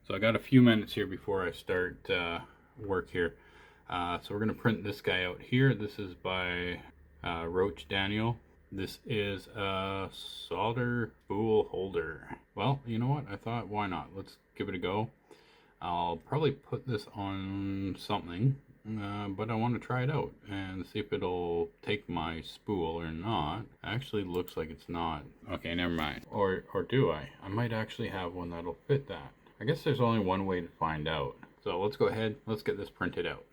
So I got a few minutes here before I start work here. So we're going to print this guy out here. This is by roachdaniel. This is a solder spool holder. Well, you know what? I thought, why not? Let's give it a go. I'll probably put this on something, but I want to try it out and see if it'll take my spool or not. Actually looks like it's not. Okay, never mind. Or do I? I might actually have one that'll fit that. I guess there's only one way to find out. So let's go ahead, let's get this printed out.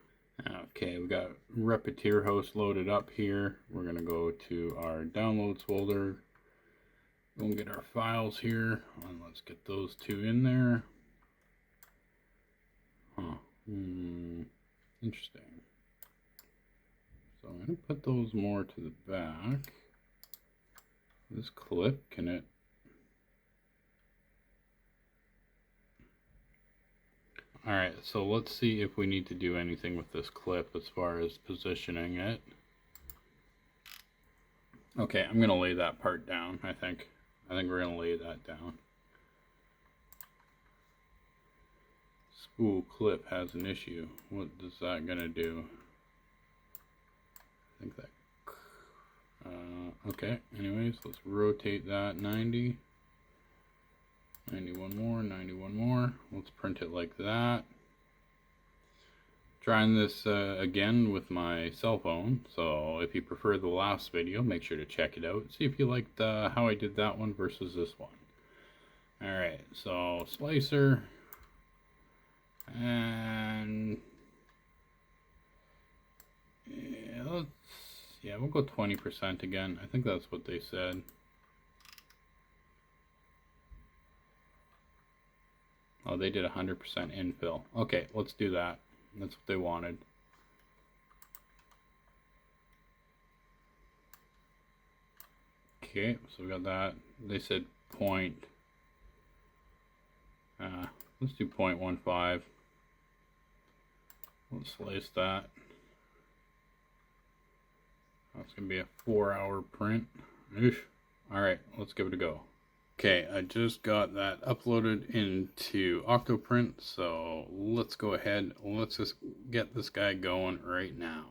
Okay, we got Repetier host loaded up here. We're gonna go to our downloads folder. Go and get our files here, and let's get those two in there. Interesting. So I'm gonna put those more to the back. This clip, can it? Alright, so let's see if we need to do anything with this clip as far as positioning it. Okay, I'm gonna lay that part down, I think. We're gonna lay that down. Spool clip has an issue. What is that gonna do? I think that... okay, anyways, let's rotate that 90. 91 more, 91 more. Let's print it like that. Trying this again with my cell phone, so if you prefer the last video, make sure to check it out. See if you liked how I did that one versus this one. Alright, so slicer. And yeah, we'll go 20% again. I think that's what they said. Oh, they did 100% infill. Okay, let's do that. That's what they wanted. Okay, so we got that. They said point. Let's do 0.15. Let's slice that. That's gonna be a 4-hour print. Oof. All right, let's give it a go. Okay, I just got that uploaded into Octoprint, so let's go ahead. Let's just get this guy going right now.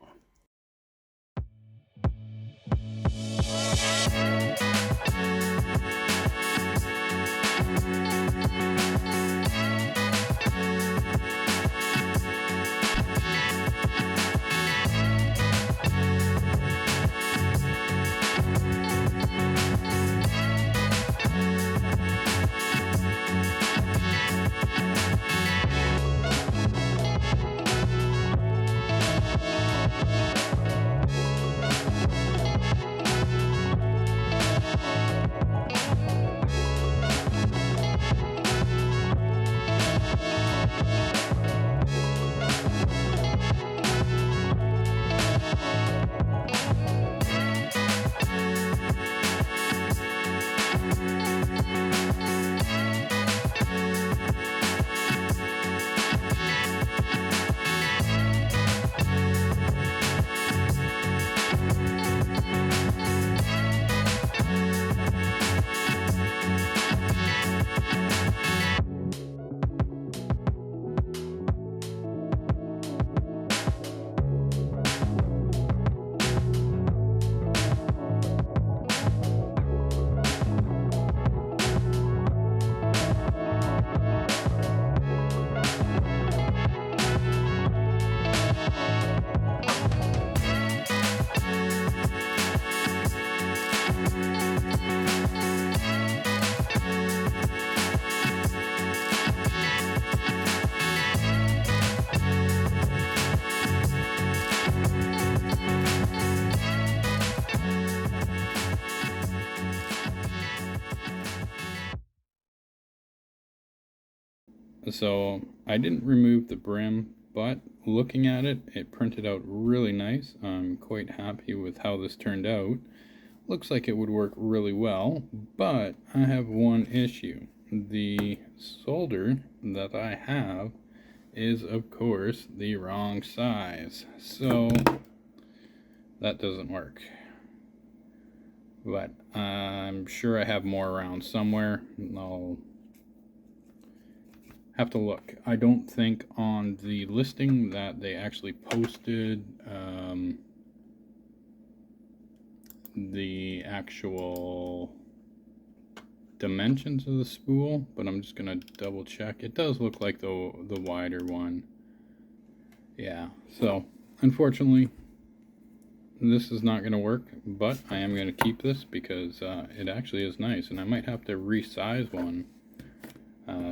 So I didn't remove the brim, but looking at it, it printed out really nice. I'm quite happy with how this turned out. Looks like it would work really well, but I have one issue. The solder that I have is, of course, the wrong size. So that doesn't work. But I'm sure I have more around somewhere. Have to look. I don't think on the listing that they actually posted the actual dimensions of the spool, but I'm just gonna double check. It does look like the wider one. Yeah, so unfortunately this is not going to work, but I am going to keep this because it actually is nice, and I might have to resize one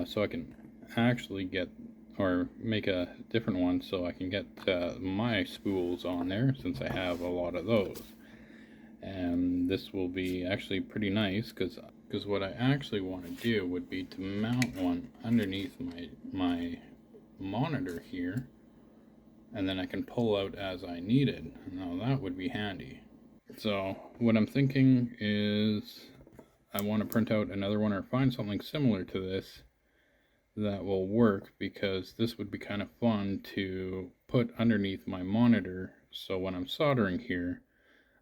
so I can actually get, or make a different one so I can get my spools on there, since I have a lot of those. And this will be actually pretty nice because what I actually want to do would be to mount one underneath my monitor here, and then I can pull out as I needed. Now that would be handy. So what I'm thinking is I want to print out another one or find something similar to this that will work, because this would be kind of fun to put underneath my monitor, so when I'm soldering here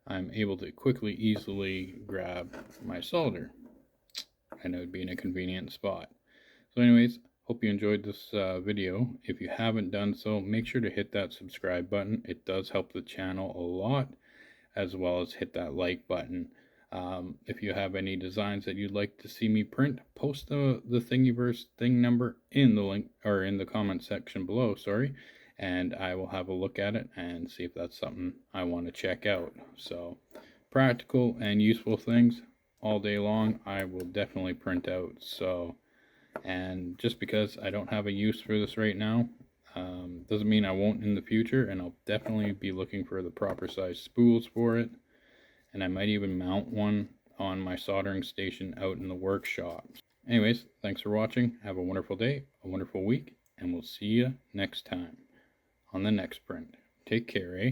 I'm able to quickly, easily grab my solder, and it would be in a convenient spot. So anyways, hope you enjoyed this video. If you haven't done so, make sure to hit that subscribe button. It does help the channel a lot, as well as hit that like button. If you have any designs that you'd like to see me print, post the Thingiverse thing number in the link, or in the comment section below, sorry, and I will have a look at it and see if that's something I want to check out. So practical and useful things all day long I will definitely print out. So, and just because I don't have a use for this right now, doesn't mean I won't in the future, and I'll definitely be looking for the proper size spools for it, and I might even mount one on my soldering station out in the workshop. Anyways, thanks for watching. Have a wonderful day, a wonderful week, and we'll see you next time on the next print. Take care, eh?